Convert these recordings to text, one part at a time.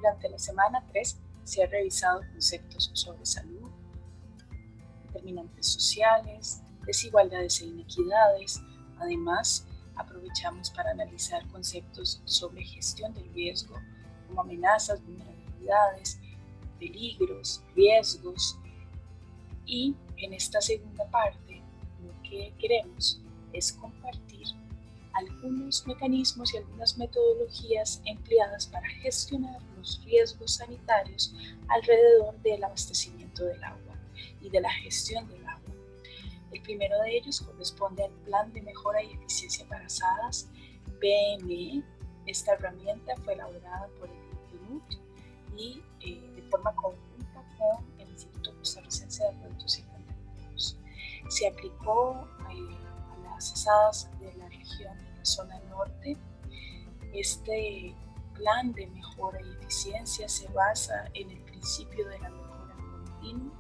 Durante la semana 3 se han revisado conceptos sobre salud, determinantes sociales, desigualdades e inequidades. Además, aprovechamos para analizar conceptos sobre gestión del riesgo, como amenazas, vulnerabilidades, peligros, riesgos. Y en esta segunda parte, lo que queremos es compartir algunos mecanismos y algunas metodologías empleadas para gestionar los riesgos sanitarios alrededor del abastecimiento del agua y de la gestión del agua. El primero de ellos corresponde al Plan de Mejora y Eficiencia para SADAS, PME. Esta herramienta fue elaborada por el PNUD y de forma conjunta con el Instituto Costarricense de Productos Alimentarios. Se aplicó a las SADAS de la región de la zona norte. Este plan de mejora y eficiencia se basa en el principio de la mejora continua.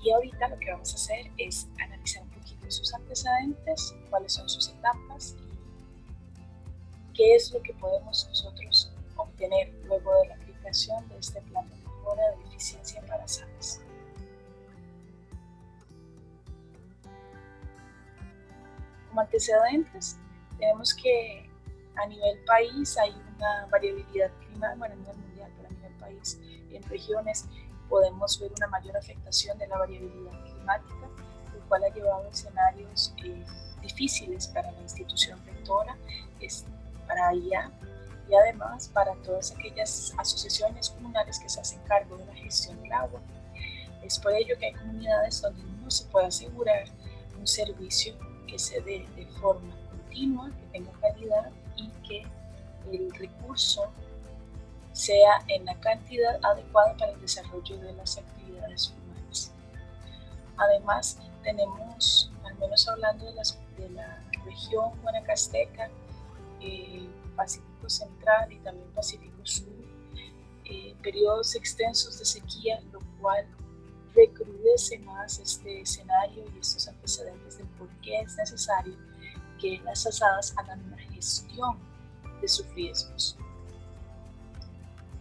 Y ahorita lo que vamos a hacer es analizar un poquito sus antecedentes, cuáles son sus etapas y qué es lo que podemos nosotros obtener luego de la aplicación de este plan de mejora de eficiencia para SADAS. Como antecedentes, tenemos que a nivel país hay una variabilidad climática, bueno, a nivel mundial, pero a nivel país, en regiones podemos ver una mayor afectación de la variabilidad climática, lo cual ha llevado a escenarios difíciles para la institución rectora, para IA y además para todas aquellas asociaciones comunales que se hacen cargo de la gestión del agua. Es por ello que hay comunidades donde no se puede asegurar un servicio que se dé de forma continua, que tenga calidad y que el recurso sea en la cantidad adecuada para el desarrollo de las actividades humanas. Además, tenemos, al menos hablando de la región guanacasteca, Pacífico Central y también Pacífico Sur, periodos extensos de sequía, lo cual recrudece más este escenario y estos antecedentes de por qué es necesario que las SADAS hagan una gestión de sus riesgos.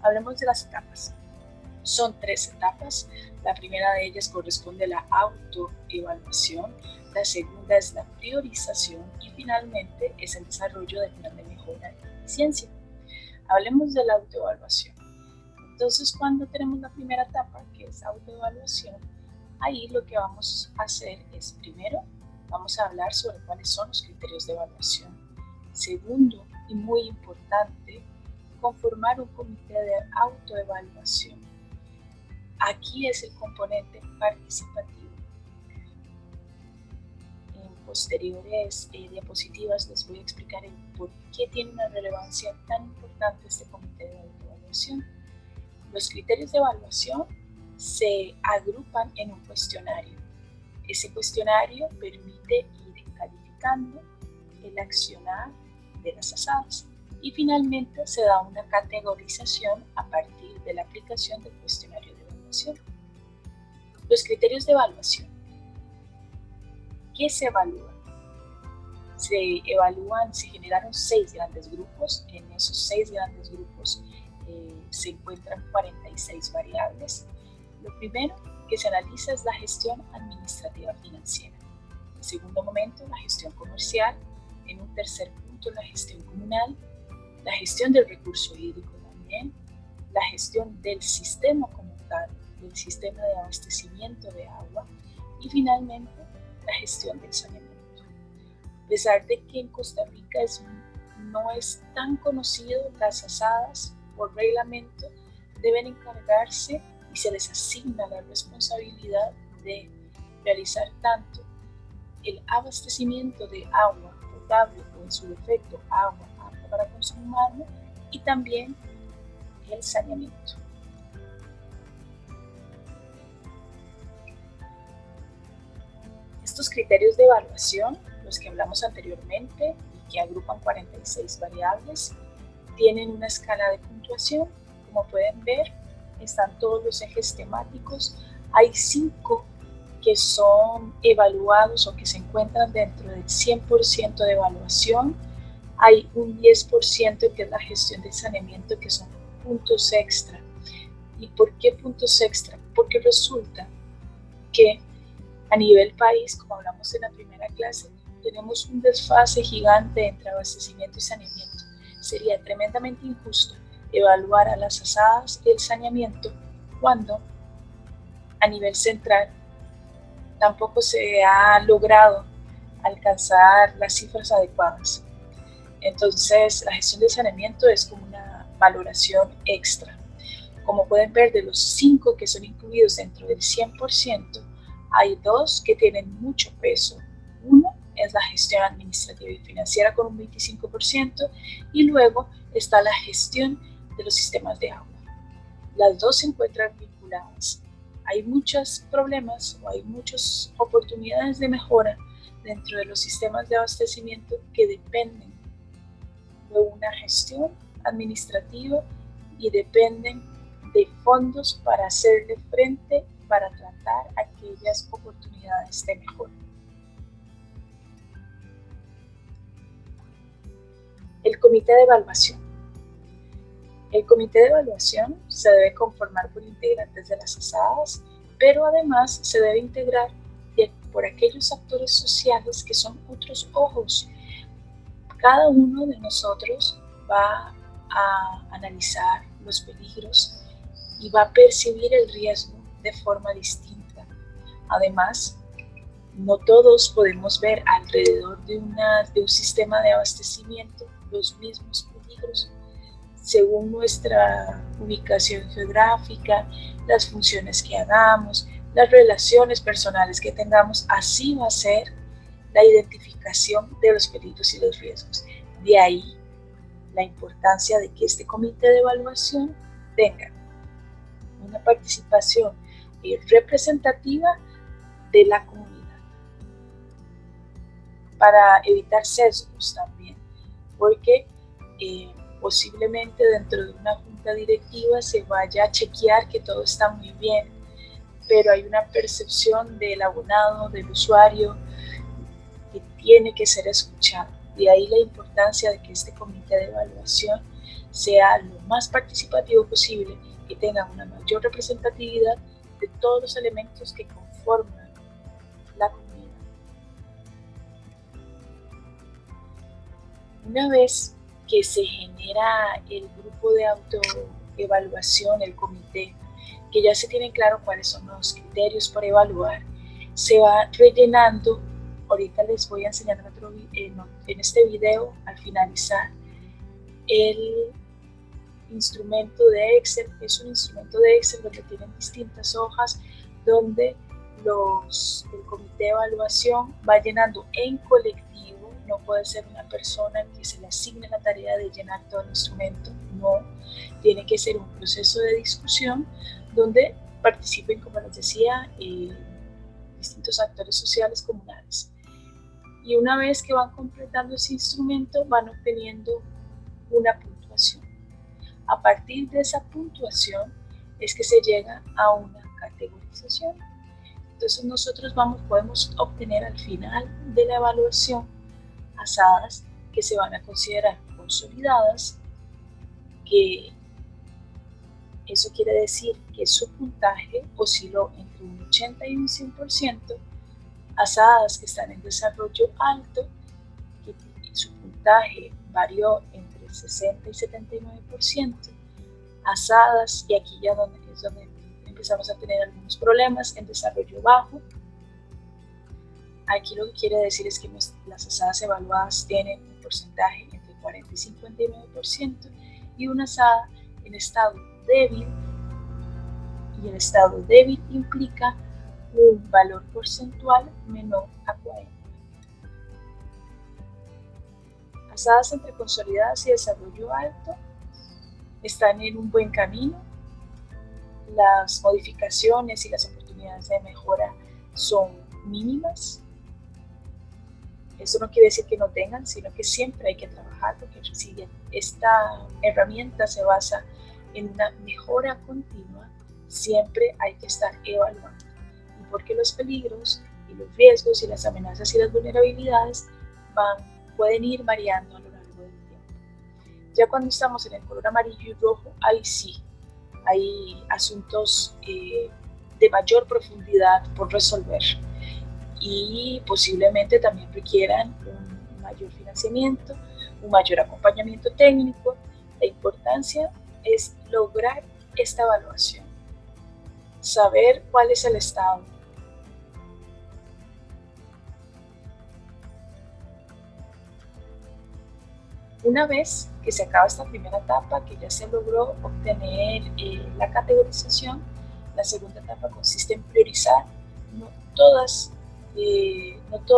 Hablemos de las etapas. Son 3 etapas. La primera de ellas corresponde a la autoevaluación, la segunda es la priorización y finalmente es el desarrollo del plan de mejora y eficiencia. Hablemos de la autoevaluación. Entonces, cuando tenemos la primera etapa, que es autoevaluación, ahí lo que vamos a hacer es, primero, vamos a hablar sobre cuáles son los criterios de evaluación. Segundo, y muy importante, conformar un comité de autoevaluación. Aquí es el componente participativo. En posteriores diapositivas les voy a explicar el por qué tiene una relevancia tan importante este comité de autoevaluación. Los criterios de evaluación se agrupan en un cuestionario. Ese cuestionario permite ir calificando el accionar de las SADAS. Y finalmente se da una categorización a partir de la aplicación del cuestionario de evaluación. Los criterios de evaluación. ¿Qué se evalúa? Se generaron 6 grandes grupos. En esos 6 grandes grupos se encuentran 46 variables. Lo primero que se analiza es la gestión administrativa financiera. En segundo momento, la gestión comercial. En un tercer punto, la gestión comunal. La gestión del recurso hídrico también, la gestión del sistema como tal, del sistema de abastecimiento de agua y finalmente la gestión del saneamiento. A pesar de que en Costa Rica no es tan conocido, las SADAS por reglamento deben encargarse y se les asigna la responsabilidad de realizar tanto el abastecimiento de agua potable o en su defecto agua para consumo humano y también el saneamiento. Estos criterios de evaluación, los que hablamos anteriormente y que agrupan 46 variables, tienen una escala de puntuación. Como pueden ver, están todos los ejes temáticos. Hay 5 que son evaluados o que se encuentran dentro del 100% de evaluación. hay un 10% que es la gestión del saneamiento, que son puntos extra. ¿Y por qué puntos extra? Porque resulta que a nivel país, como hablamos en la primera clase, tenemos un desfase gigante entre abastecimiento y saneamiento. Sería tremendamente injusto evaluar a las asadas y el saneamiento cuando a nivel central tampoco se ha logrado alcanzar las cifras adecuadas. Entonces, la gestión de saneamiento es como una valoración extra. Como pueden ver, de los 5 que son incluidos dentro del 100%, hay 2 que tienen mucho peso. Uno es la gestión administrativa y financiera con un 25% y luego está la gestión de los sistemas de agua. Las dos se encuentran vinculadas. Hay muchos problemas o hay muchas oportunidades de mejora dentro de los sistemas de abastecimiento que dependen de una gestión administrativa y dependen de fondos para hacerle frente, para tratar aquellas oportunidades de mejora. El comité de evaluación. El comité de evaluación se debe conformar por integrantes de las asadas, pero además se debe integrar por aquellos actores sociales que son otros ojos. Cada uno de nosotros va a analizar los peligros y va a percibir el riesgo de forma distinta. Además, no todos podemos ver alrededor de un sistema de abastecimiento los mismos peligros. Según nuestra ubicación geográfica, las funciones que hagamos, las relaciones personales que tengamos, así va a ser la identificación de los peligros y los riesgos. De ahí la importancia de que este comité de evaluación tenga una participación representativa de la comunidad para evitar sesgos también, porque posiblemente dentro de una junta directiva se vaya a chequear que todo está muy bien, pero hay una percepción del abonado, del usuario, que tiene que ser escuchado. De ahí la importancia de que este comité de evaluación sea lo más participativo posible, que tenga una mayor representatividad de todos los elementos que conforman la comunidad. Una vez que se genera el grupo de autoevaluación, el comité, que ya se tienen claro cuáles son los criterios para evaluar, se va rellenando. Ahorita les voy a enseñar en este video al finalizar el instrumento de Excel. Es un instrumento de Excel donde tienen distintas hojas donde el comité de evaluación va llenando en colectivo. No puede ser una persona que se le asigne la tarea de llenar todo el instrumento, no, tiene que ser un proceso de discusión donde participen, como les decía, distintos actores sociales comunales. Y una vez que van completando ese instrumento, van obteniendo una puntuación. A partir de esa puntuación es que se llega a una categorización. Entonces nosotros podemos obtener al final de la evaluación asadas que se van a considerar consolidadas, que eso quiere decir que su puntaje osciló entre un 80 y un 100%, asadas que están en desarrollo alto, que su puntaje varió entre el 60 y 79%, asadas, y aquí ya es donde empezamos a tener algunos problemas, en desarrollo bajo. Aquí lo que quiere decir es que las asadas evaluadas tienen un porcentaje entre 40 y 59% y una asada en estado débil, y el estado débil implica un valor porcentual menor a 40. Asadas entre consolidadas y desarrollo alto están en un buen camino. Las modificaciones y las oportunidades de mejora son mínimas. Eso no quiere decir que no tengan, sino que siempre hay que trabajar, porque si esta herramienta se basa en una mejora continua, siempre hay que estar evaluando. Y porque los peligros y los riesgos y las amenazas y las vulnerabilidades pueden ir variando a lo largo del Ya cuando estamos en el color amarillo y rojo, ahí sí, hay asuntos de mayor profundidad por resolver y posiblemente también requieran un mayor financiamiento, un mayor acompañamiento técnico. La importancia es lograr esta evaluación, saber cuál es el estado. Una vez que se acaba esta primera etapa, que ya se logró obtener la categorización, la segunda etapa consiste en priorizar. No, no todos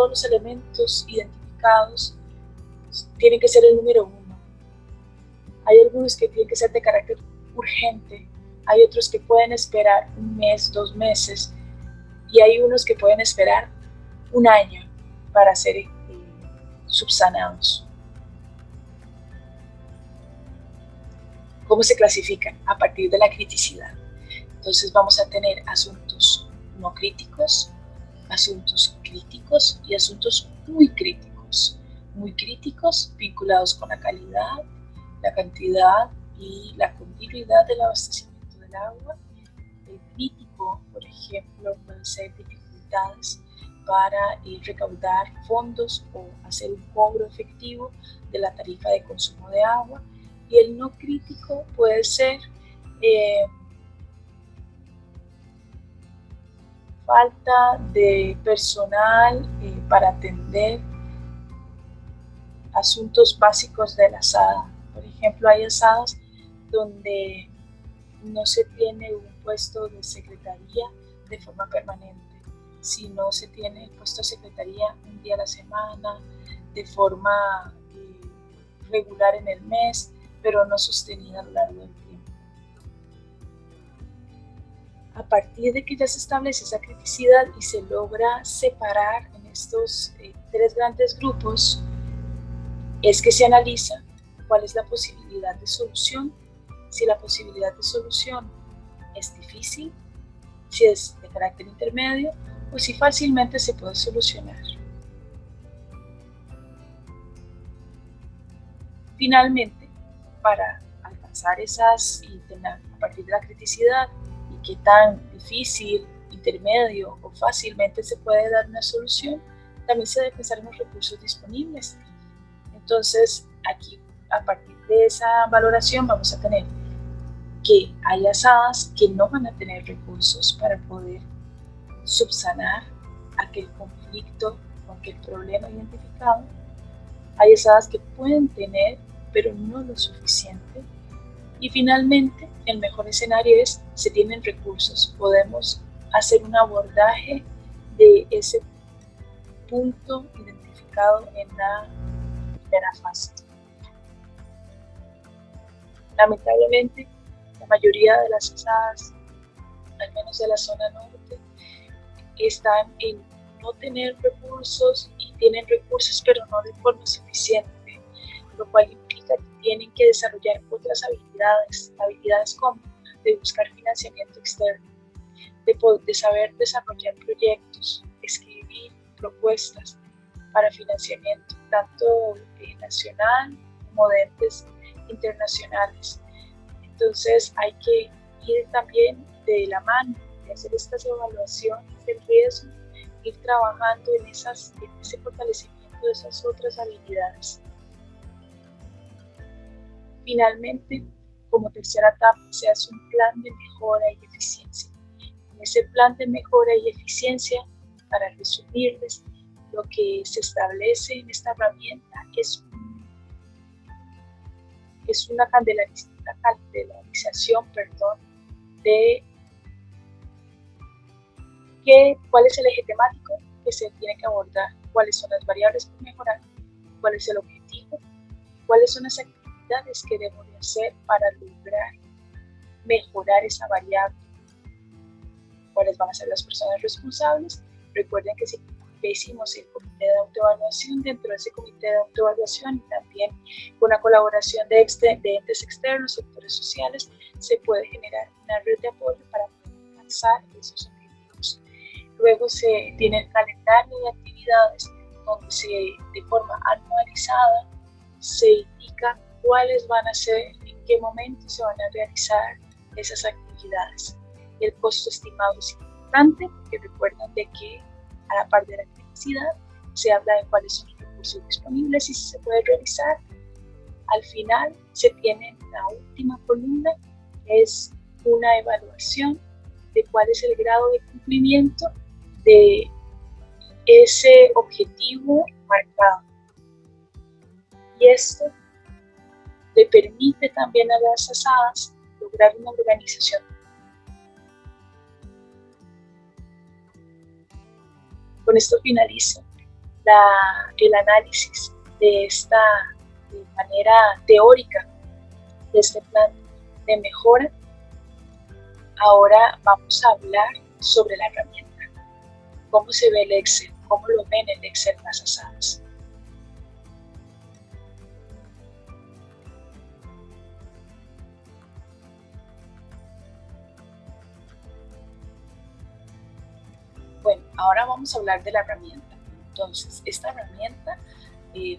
los elementos identificados tienen que ser el número uno. Hay algunos que tienen que ser de carácter urgente, hay otros que pueden esperar un mes, 2 meses, y hay unos que pueden esperar un año para ser subsanados. ¿Cómo se clasifican? A partir de la criticidad. Entonces vamos a tener asuntos no críticos, asuntos críticos y asuntos muy críticos. Muy críticos vinculados con la calidad, la cantidad y la continuidad del abastecimiento del agua. El crítico, por ejemplo, puede ser dificultades para recaudar fondos o hacer un cobro efectivo de la tarifa de consumo de agua. Y el no crítico puede ser falta de personal para atender asuntos básicos de la asada. Por ejemplo, hay asadas donde no se tiene un puesto de secretaría de forma permanente, sino se tiene el puesto de secretaría un día a la semana, de forma regular en el mes, pero no sostenida a lo largo del tiempo. A partir de que ya se establece esa criticidad y se logra separar en estos 3 grandes grupos, es que se analiza cuál es la posibilidad de solución, si la posibilidad de solución es difícil, si es de carácter intermedio o si fácilmente se puede solucionar. Finalmente, para alcanzar esas y tener a partir de la criticidad y qué tan difícil, intermedio o fácilmente se puede dar una solución, también se debe pensar en los recursos disponibles. Entonces, aquí, a partir de esa valoración, vamos a tener que hay asadas que no van a tener recursos para poder subsanar aquel conflicto o aquel problema identificado. Hay asadas que pueden tener, pero no lo suficiente. Y finalmente, el mejor escenario es, se tienen recursos, podemos hacer un abordaje de ese punto identificado en la primera fase. Lamentablemente, la mayoría de las asadas, al menos de la zona norte, están en no tener recursos y tienen recursos pero no de forma suficiente, lo cual implica que tienen que desarrollar otras habilidades como de buscar financiamiento externo, de saber desarrollar proyectos, escribir propuestas para financiamiento, tanto nacional como de entes internacionales. Entonces hay que ir también de la mano de hacer estas evaluaciones del riesgo, ir trabajando en ese fortalecimiento de esas otras habilidades. Finalmente, como tercera etapa, se hace un plan de mejora y eficiencia. En ese plan de mejora y eficiencia, para resumirles, lo que se establece en esta herramienta es una candelarización de cuál es el eje temático que se tiene que abordar, cuáles son las variables por mejorar, cuál es el objetivo, cuáles son las actividades que debo de hacer para lograr mejorar esa variable, cuáles van a ser las personas responsables. Recuerden que hicimos el comité de autoevaluación, dentro de ese comité de autoevaluación y también con la colaboración de entes externos, sectores sociales, se puede generar una red de apoyo para alcanzar esos objetivos. Luego se tiene el calendario de actividades donde de forma anualizada se indica cuáles van a ser, en qué momento se van a realizar esas actividades. El costo estimado es importante porque recuerdan de que a la par de la criticidad se habla de cuáles son los recursos disponibles y si se puede realizar. Al final se tiene la última columna, que es una evaluación de cuál es el grado de cumplimiento de ese objetivo marcado. Y esto le permite también a las asadas lograr una organización. Con esto finalizo el análisis de esta manera teórica de este plan de mejora. Ahora vamos a hablar sobre la herramienta. ¿Cómo se ve el Excel? ¿Cómo lo ven en Excel las asadas? Bueno, ahora vamos a hablar de la herramienta. Entonces, esta herramienta,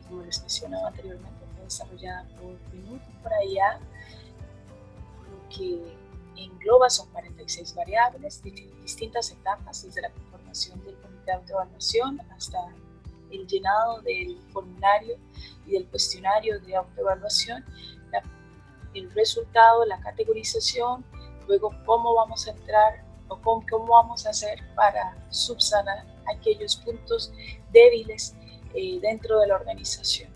como les mencionaba anteriormente, fue desarrollada por Pinut por allá. Lo que engloba son 46 variables de distintas etapas, desde la conformación del comité de autoevaluación hasta el llenado del formulario y del cuestionario de autoevaluación, el resultado, la categorización, luego cómo vamos a entrar o cómo vamos a hacer para subsanar aquellos puntos débiles dentro de la organización.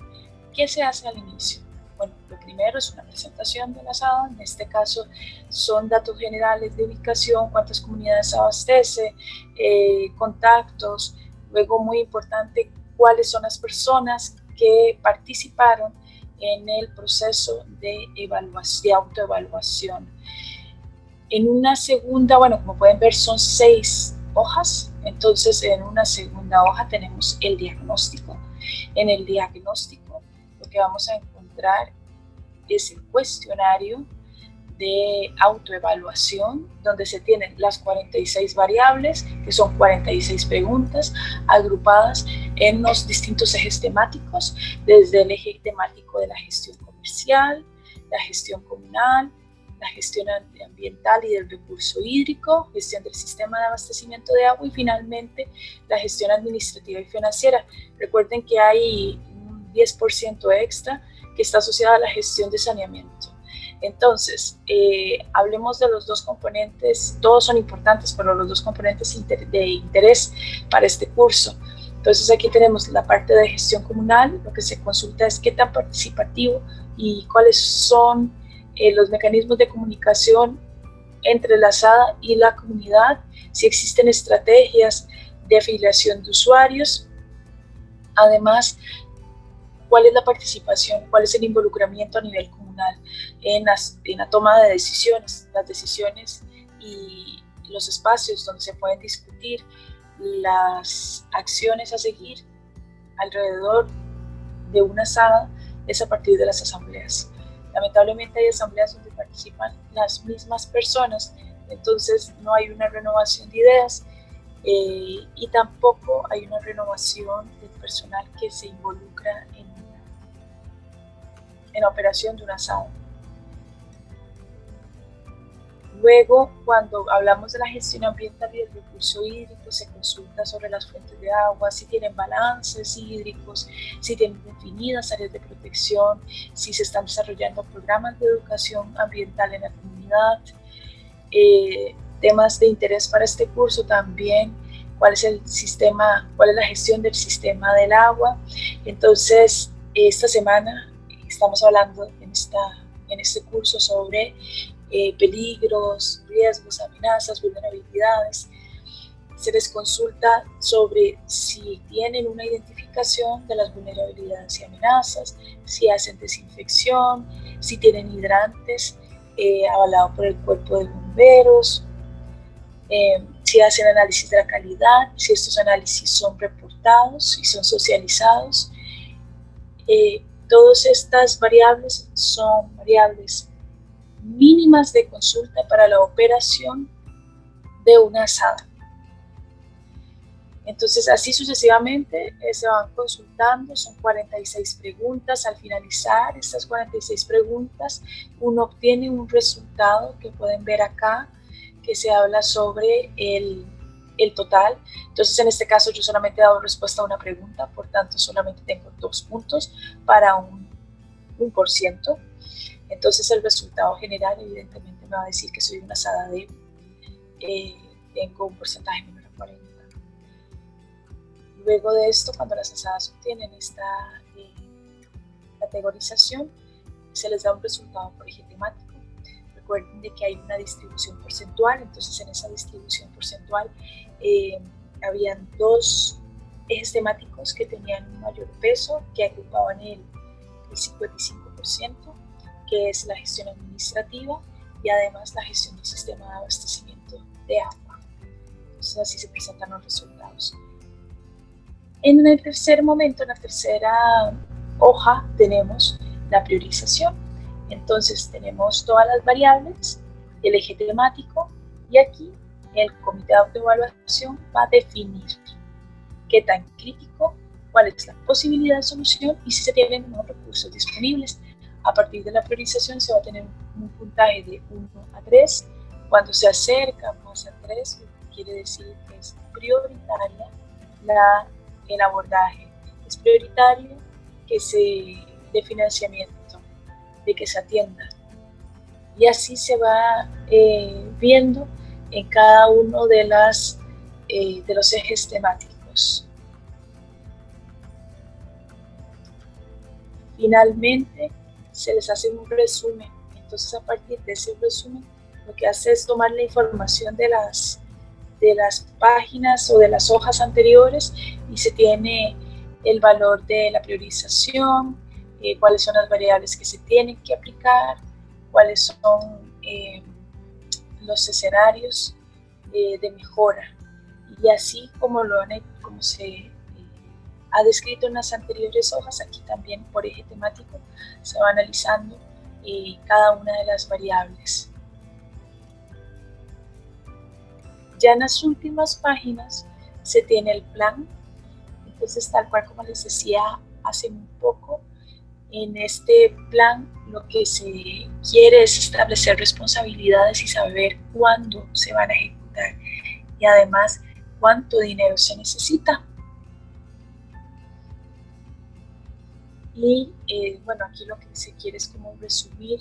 ¿Qué se hace al inicio? Bueno, lo primero es una presentación de la asada. En este caso son datos generales de ubicación, cuántas comunidades abastece, contactos. Luego, muy importante, cuáles son las personas que participaron en el proceso de autoevaluación. En una segunda, bueno, como pueden ver, son 6 hojas. Entonces, en una segunda hoja tenemos el diagnóstico. En el diagnóstico, lo que vamos a encontrar es el cuestionario de autoevaluación, donde se tienen las 46 variables, que son 46 preguntas agrupadas en los distintos ejes temáticos, desde el eje temático de la gestión comercial, la gestión comunal, la gestión ambiental y del recurso hídrico, gestión del sistema de abastecimiento de agua y finalmente la gestión administrativa y financiera. Recuerden que hay un 10% extra que está asociada a la gestión de saneamiento. Entonces, hablemos de los dos componentes, todos son importantes, pero los dos componentes de interés para este curso. Entonces, aquí tenemos la parte de gestión comunal, lo que se consulta es qué tan participativo y cuáles son los mecanismos de comunicación entre la asada y la comunidad, si existen estrategias de afiliación de usuarios. Además, cuál es la participación, cuál es el involucramiento a nivel comunal en la toma de decisiones, las decisiones y los espacios donde se pueden discutir las acciones a seguir alrededor de una asada, es a partir de las asambleas. Lamentablemente hay asambleas donde participan las mismas personas, entonces no hay una renovación de ideas y tampoco hay una renovación del personal que se involucra en la operación de una asada. Luego, cuando hablamos de la gestión ambiental y del recurso hídrico, se consulta sobre las fuentes de agua, si tienen balances hídricos, si tienen definidas áreas de protección, si se están desarrollando programas de educación ambiental en la comunidad. Temas de interés para este curso también, cuál es la gestión del sistema del agua. Entonces, esta semana estamos hablando en este curso sobre peligros, riesgos, amenazas, vulnerabilidades. Se les consulta sobre si tienen una identificación de las vulnerabilidades y amenazas, si hacen desinfección, si tienen hidrantes avalados por el cuerpo de bomberos, si hacen análisis de la calidad, si estos análisis son reportados y son socializados. Todas estas variables son variables mínimas de consulta para la operación de una asada. Entonces, así sucesivamente se van consultando, son 46 preguntas. Al finalizar estas 46 preguntas, uno obtiene un resultado que pueden ver acá, que se habla sobre el total. Entonces, en este caso, yo solamente he dado respuesta a una pregunta, por tanto, solamente tengo 2 puntos para un por ciento. Entonces, el resultado general, evidentemente, me va a decir que soy una SADA débil. Tengo un porcentaje menor a 40. Luego de esto, cuando las asadas obtienen esta categorización, se les da un resultado por eje temático. Recuerden de que hay una distribución porcentual, entonces en esa distribución porcentual habían 2 ejes temáticos que tenían un mayor peso, que agrupaban el 55%, que es la gestión administrativa y además la gestión del sistema de abastecimiento de agua. Entonces así se presentan los resultados. En el tercer momento, en la tercera hoja, tenemos la priorización. Entonces tenemos todas las variables, el eje temático, y aquí el comité de autoevaluación va a definir qué tan crítico, cuál es la posibilidad de solución y si se tienen unos recursos disponibles. A partir de la priorización se va a tener un puntaje de 1 a 3. Cuando se acerca más a 3, quiere decir que es prioritaria el abordaje, es prioritario que se dé financiamiento, de que se atienda. Y así se va viendo en cada uno de los ejes temáticos. Finalmente, se les hace un resumen. Entonces, a partir de ese resumen, lo que hace es tomar la información de las páginas o de las hojas anteriores y se tiene el valor de la priorización, cuáles son las variables que se tienen que aplicar, cuáles son los escenarios de mejora. Y así como se ha descrito en las anteriores hojas, aquí también por eje temático se va analizando cada una de las variables. Ya en las últimas páginas se tiene el plan. Entonces, tal cual como les decía hace un poco, en este plan lo que se quiere es establecer responsabilidades y saber cuándo se van a ejecutar y además cuánto dinero se necesita. Y bueno, aquí lo que se quiere es como resumir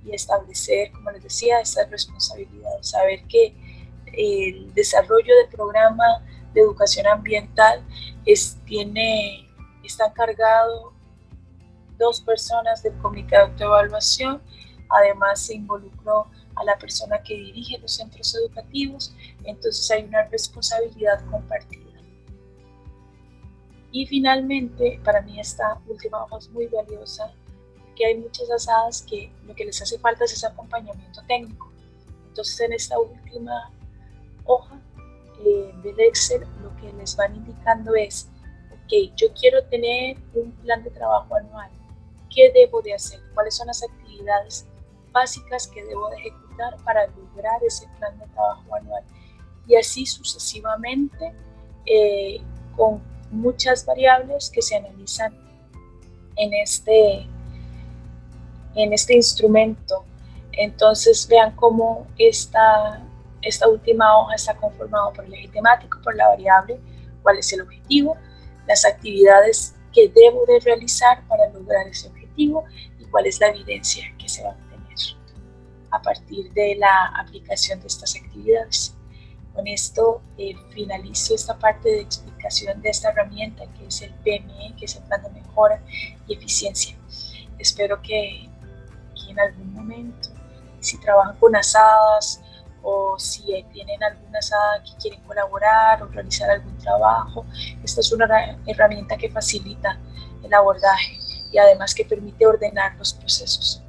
y establecer, como les decía, estas responsabilidades, saber que el desarrollo del programa de educación ambiental está encargado 2 personas del comité de autoevaluación. Además se involucró a la persona que dirige los centros educativos, entonces hay una responsabilidad compartida. Y finalmente, para mí esta última hoja es muy valiosa porque hay muchas asadas que lo que les hace falta es ese acompañamiento técnico. Entonces en esta última hoja del Excel lo que les van indicando es, ok, yo quiero tener un plan de trabajo anual. ¿Qué debo de hacer? ¿Cuáles son las actividades básicas que debo de ejecutar para lograr ese plan de trabajo anual? Y así sucesivamente con muchas variables que se analizan en este instrumento. Entonces vean cómo esta última hoja está conformada por el eje temático, por la variable, cuál es el objetivo, las actividades que debo de realizar para lograr ese objetivo y cuál es la evidencia que se va a obtener a partir de la aplicación de estas actividades. Con esto finalizo esta parte de explicación de esta herramienta que es el PME, que es el Plan de Mejora y Eficiencia. Espero que en algún momento, si trabajan con asadas o si tienen alguna asada que quieren colaborar o realizar algún trabajo, esta es una herramienta que facilita el abordaje y además que permite ordenar los procesos.